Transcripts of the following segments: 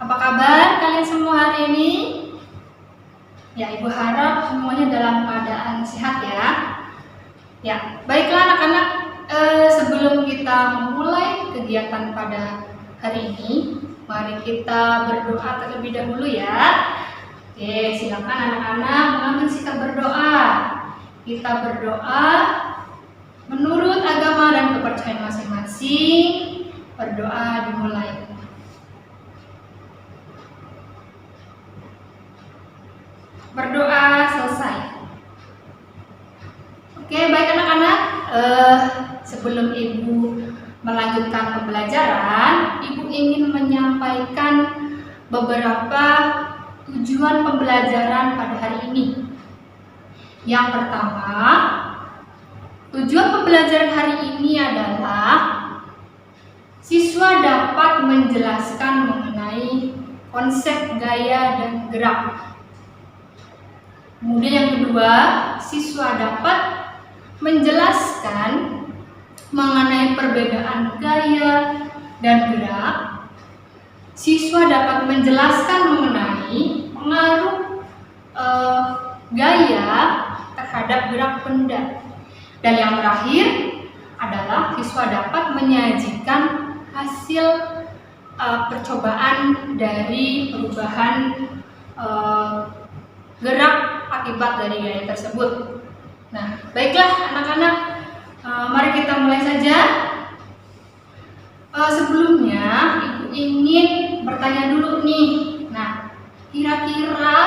Apa kabar kalian semua hari ini? Ya, Ibu harap semuanya dalam keadaan sehat ya. Ya, baiklah anak-anak, sebelum kita memulai kegiatan pada hari ini, mari kita berdoa terlebih dahulu ya. Oke, silakan anak-anak mengambil sikap berdoa. Kita berdoa menurut agama dan kepercayaan masing-masing. Berdoa dimulai. Berdoa selesai. Oke, baik anak-anak. Sebelum Ibu melanjutkan pembelajaran, Ibu ingin menyampaikan beberapa tujuan pembelajaran pada hari ini. Yang pertama, tujuan pembelajaran hari ini adalah siswa dapat menjelaskan mengenai konsep gaya dan gerak. Kemudian yang kedua, siswa dapat menjelaskan mengenai perbedaan gaya dan gerak. Siswa dapat menjelaskan mengenai pengaruh gaya terhadap gerak benda. Dan yang terakhir adalah siswa dapat menyajikan hasil percobaan dari perubahan gerak akibat dari gaya tersebut. Nah, baiklah anak-anak, mari kita mulai saja. Sebelumnya, Ibu ingin bertanya dulu nih. Nah, kira-kira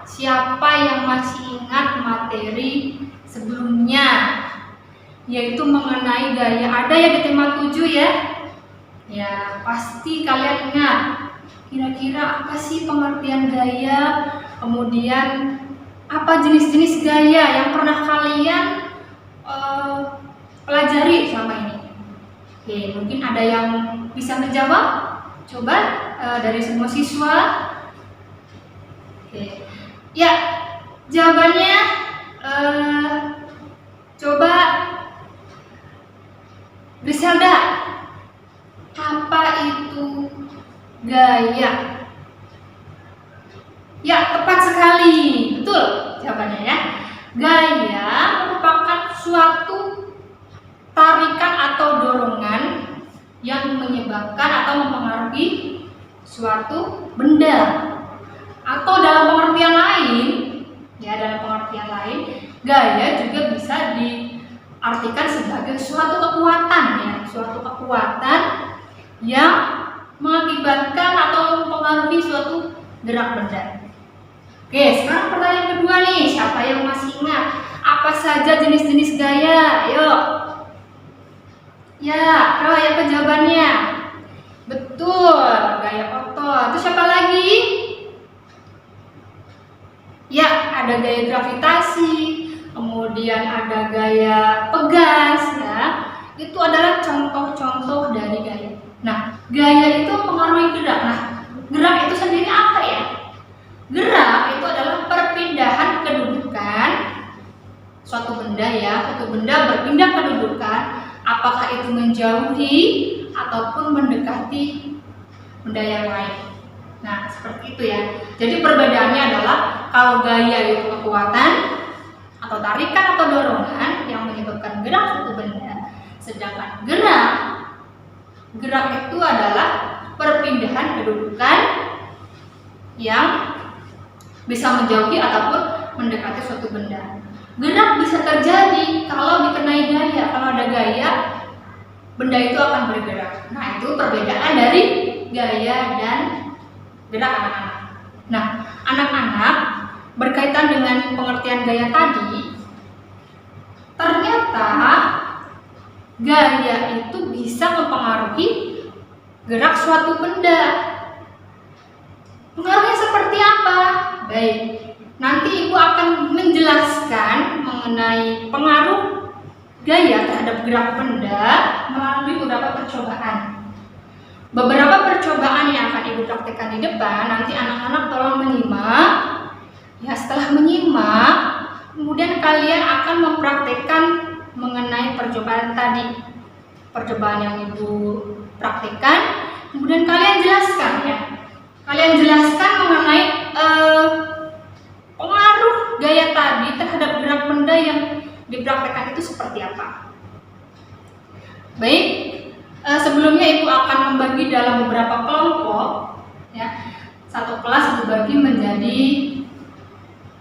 siapa yang masih ingat materi sebelumnya, yaitu mengenai gaya? Ada ya di tema 7 ya? Ya, pasti kalian ingat. Kira-kira apa sih pengertian gaya? Kemudian apa jenis-jenis gaya yang pernah kalian pelajari selama ini? Oke, mungkin ada yang bisa menjawab? Coba dari semua siswa. Oke, ya, jawabannya coba Griselda. Apa itu gaya? Ya, tepat sekali. Betul jawabannya ya. Gaya merupakan suatu tarikan atau dorongan yang menyebabkan atau mempengaruhi suatu benda. Atau dalam pengertian lain, gaya juga bisa diartikan sebagai suatu kekuatan ya, suatu kekuatan yang mengakibatkan atau mempengaruhi suatu gerak benda. Oke, sekarang pertanyaan kedua nih, siapa yang masih ingat apa saja jenis-jenis gaya? Ayo. Ya, apa jawabannya? Betul, gaya otot. Itu siapa lagi? Ya, ada gaya gravitasi, kemudian ada gaya pegas ya. Itu adalah contoh-contoh dari gaya. Nah, gaya itu mempengaruhi gerak. Nah, gerak itu sendiri apa ya? Gerak itu adalah perpindahan kedudukan suatu benda ya, suatu benda berpindah kedudukan, apakah itu menjauhi ataupun mendekati benda yang lain. Nah, seperti itu ya. Jadi perbedaannya adalah kalau gaya itu kekuatan atau tarikan atau dorongan yang menyebabkan gerak suatu benda, sedangkan gerak itu adalah perpindahan kedudukan yang bisa menjauhi ataupun mendekati suatu benda. Gerak bisa terjadi kalau dikenai gaya. Kalau ada gaya, benda itu akan bergerak. Nah, itu perbedaan dari gaya dan gerak anak-anak. Nah, anak-anak, berkaitan dengan pengertian gaya tadi, ternyata gaya itu bisa mempengaruhi gerak suatu benda. Pengaruhnya seperti apa? Baik, nanti Ibu akan menjelaskan mengenai pengaruh gaya terhadap gerak benda melalui beberapa percobaan. Beberapa percobaan yang akan Ibu praktekkan di depan, nanti anak-anak tolong menyimak. Ya, setelah menyimak, kemudian kalian akan mempraktekkan mengenai percobaan tadi. Percobaan yang Ibu praktekkan, kemudian kalian jelaskan ya. Kalian kalian jelaskan mengenai pengaruh gaya tadi terhadap gerak benda yang dipraktekkan itu seperti apa. Baik, sebelumnya Ibu akan membagi dalam beberapa kelompok, ya. Satu kelas dibagi menjadi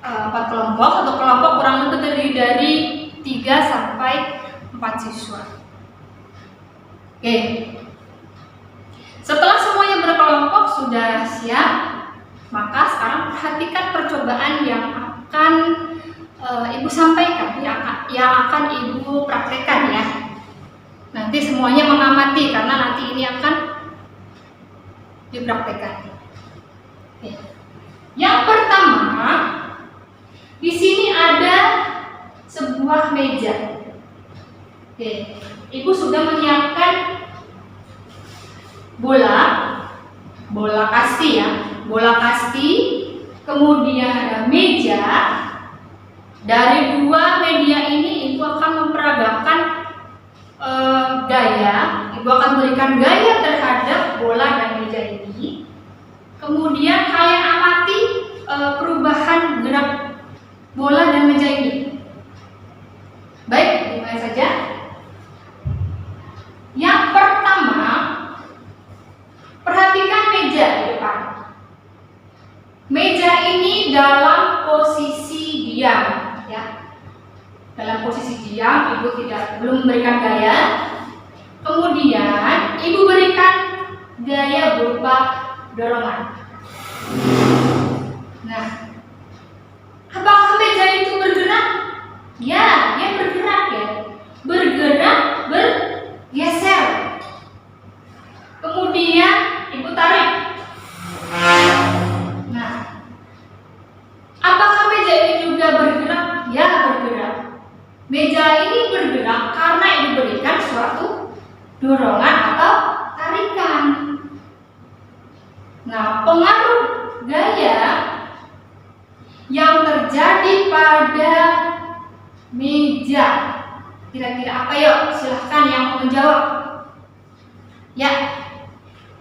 4 kelompok. Satu kelompok kurang lebih terdiri dari 3 sampai 4 siswa. Oke. Setelah semuanya berkelompok sudah siap, maka sekarang perhatikan percobaan yang akan Ibu sampaikan, yang akan Ibu praktekkan ya. Nanti semuanya mengamati karena nanti ini akan dipraktekkan. Oke. Yang pertama, di sini ada sebuah meja. Oke, Ibu sudah menyiapkan bola kasti ya, bola kasti, kemudian ada meja. Dari 2 media ini Ibu akan memperagakan gaya. Ibu akan berikan gaya terhadap bola dan meja ini. Kemudian kalian amati perubahan gerak bola dan meja ini. Baik, dimulai saja. Yang pertama, perhatikan meja di depan. Meja ini dalam posisi diam, ya. Dalam posisi diam, Ibu belum memberikan gaya. Kemudian Ibu berikan gaya berupa dorongan. Nah, apakah meja itu bergerak? Ya, dia bergerak ya. Bergerak, bergeser. Kemudian Ibu tarik. Nah, apakah meja ini juga bergerak? Ya, bergerak. Meja ini bergerak karena Ibu berikan suatu dorongan atau tarikan. Nah, pengaruh gaya yang terjadi pada meja kira-kira apa? Yuk, silahkan yang mau menjawab. Ya,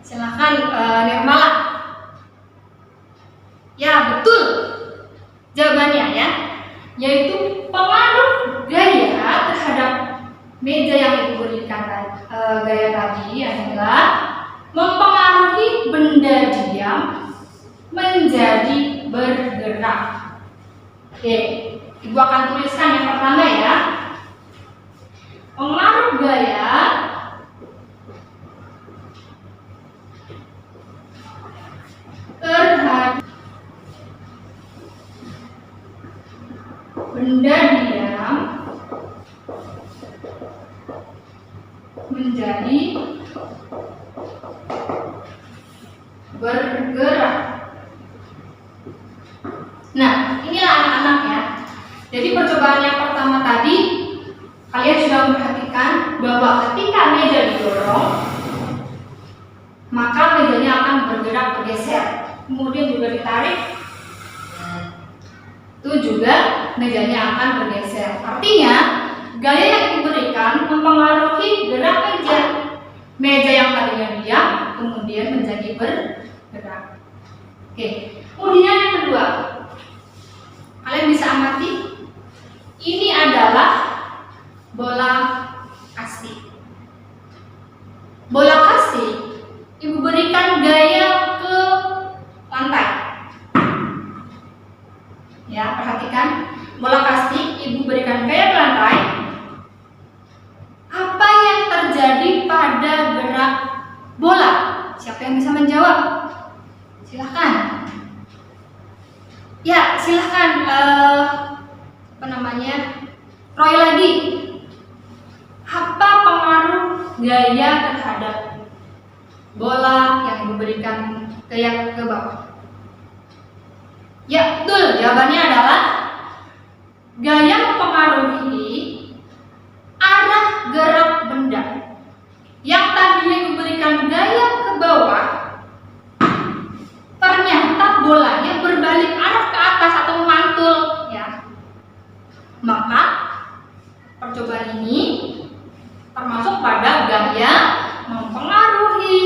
silahkan Nirmala. Ya, betul jawabannya ya, yaitu pengaruh gaya terhadap meja yang Ibu berikan gaya tadi adalah mempengaruhi benda diam menjadi bergerak. Oke, Ibu akan tuliskan yang pertama ya. Pengaruh gaya terhadap benda diam menjadi bergerak. Nah, inilah anak-anak ya. Jadi percobaan yang pertama tadi kalian sudah memperhatikan bahwa ketika meja didorong, maka mejanya akan bergerak bergeser. Kemudian juga ditarik, itu juga mejanya akan bergeser. Artinya gaya yang diberikan mempengaruhi gerak meja. Meja yang tadinya diam kemudian menjadi bergerak. Oke. Kemudian yang kedua, kalian bisa amati, ini adalah bola kasti. Bola kasti Ibu berikan gaya ke lantai. Ya, perhatikan, bola kasti Ibu berikan gaya ke lantai. Apa yang terjadi pada gerak bola? Siapa yang bisa menjawab? Silahkan. Ya, silahkan. Roy lagi. Apa pengaruh gaya terhadap bola yang Ibu berikan gaya ke bawah? Ya, betul. Jawabannya adalah gaya mempengaruhi arah gerak benda. Yang tadinya Ibu berikan gaya ke bawah, ternyata bolanya berbalik arah ke atas atau memantul ya. Maka percobaan ini termasuk pada gaya mempengaruhi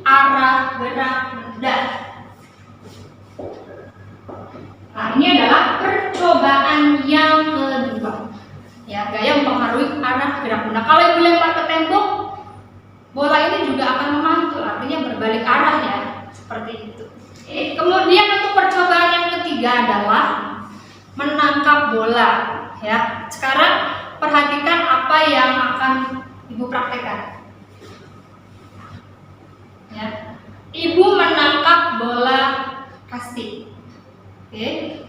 arah gerak benda. Gitu. Kemudian untuk percobaan yang ketiga adalah menangkap bola. Ya, sekarang perhatikan apa yang akan Ibu praktekkan. Ya, Ibu menangkap bola kasti. Oke.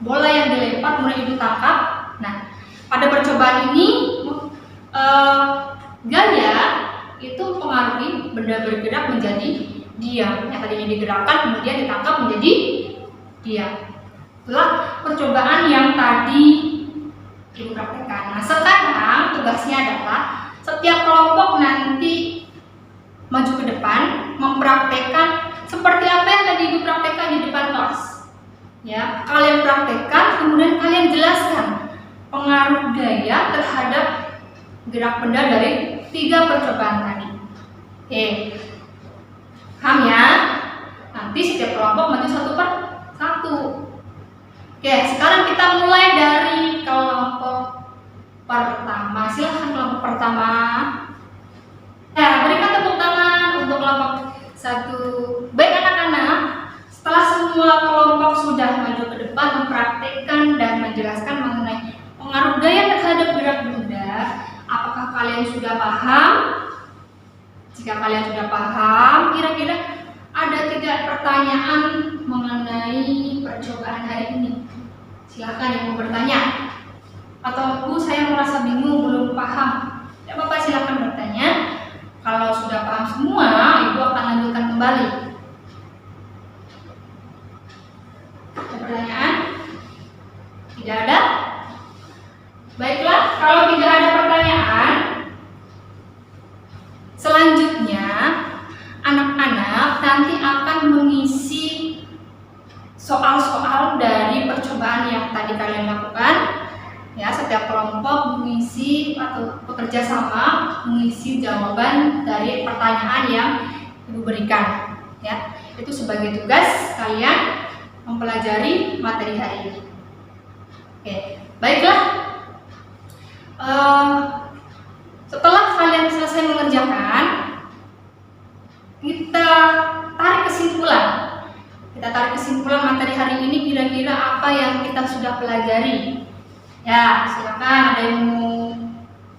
Bola yang dilempar kemudian Ibu tangkap. Nah, pada percobaan ini gaya itu mempengaruhi benda bergerak menjadi diam. Yang tadinya digerakkan kemudian ditangkap menjadi diam. Itulah percobaan yang tadi Ibu praktekkan. Nah, sekarang tugasnya adalah setiap kelompok nanti maju ke depan mempraktekkan seperti apa yang tadi Ibu praktekkan di depan kelas. Ya, kalian praktekkan kemudian kalian jelaskan pengaruh gaya terhadap gerak benda dari 3 percobaan tadi. Oke. Paham ya? Nanti setiap kelompok maju 1 per 1. Oke, sekarang kita mulai dari kelompok pertama. Silahkan kelompok pertama. Ya, berikan tepuk tangan untuk kelompok 1. Baik anak-anak, setelah semua kelompok sudah maju ke depan mempraktikkan dan menjelaskan mengenai pengaruh gaya terhadap gerak benda, apakah kalian sudah paham? Jika kalian sudah paham, kira-kira ada tidak pertanyaan mengenai percobaan hari ini? Silahkan yang mau bertanya. Atau Bu, saya merasa bingung, belum paham. Tidak apa-apa, silahkan bertanya. Kalau sudah paham semua, Ibu akan lanjutkan kembali. Ada pertanyaan? Tidak ada? Baiklah, kalau tidak ada pertanyaan, selanjutnya anak-anak nanti akan mengisi soal-soal dari percobaan yang tadi kalian lakukan. Ya, setiap kelompok mengisi atau bekerja sama mengisi jawaban dari pertanyaan yang Ibu berikan. Ya, itu sebagai tugas kalian mempelajari materi hari ini. Oke, baiklah. Setelah kalian selesai mengerjakan, kita tarik kesimpulan. Kita tarik kesimpulan materi hari ini, kira-kira apa yang kita sudah pelajari. Ya, silakan ada yang mau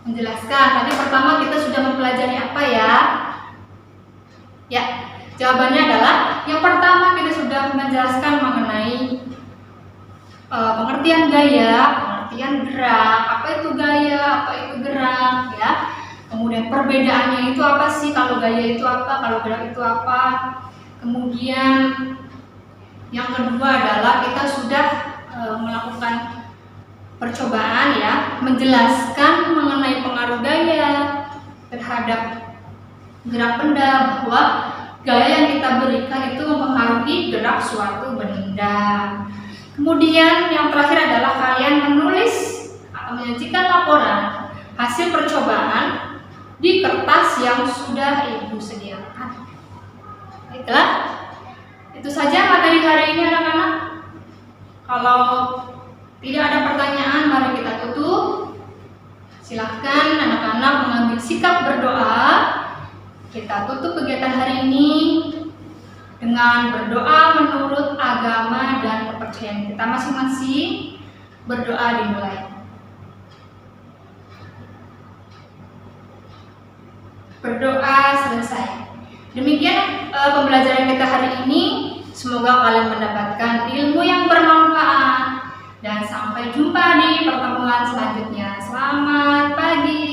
menjelaskan. Tadi pertama kita sudah mempelajari apa ya? Ya, jawabannya adalah yang pertama kita sudah menjelaskan mengenai pengertian gaya, pengertian gerak, apa itu gaya, apa itu gerak, ya. Kemudian perbedaannya itu apa sih? Kalau gaya itu apa, kalau gerak itu apa? Kemudian yang kedua adalah kita sudah melakukan percobaan ya, menjelaskan mengenai pengaruh gaya terhadap gerak benda, bahwa gaya yang kita berikan itu mempengaruhi gerak suatu benda. Kemudian yang terakhir adalah kalian menulis atau menyajikan laporan hasil percobaan di kertas yang sudah Ibu sediakan. Baiklah, itu saja materi hari ini anak-anak. Kalau tidak ada pertanyaan, mari kita tutup. Silahkan anak-anak mengambil sikap berdoa. Kita tutup kegiatan hari ini dengan berdoa menurut agama dan kepercayaan kita masing-masing. Berdoa dimulai. Berdoa selesai. Demikian pembelajaran kita hari ini. Semoga kalian mendapatkan ilmu yang bermanfaat. Dan sampai jumpa di pertemuan selanjutnya. Selamat pagi.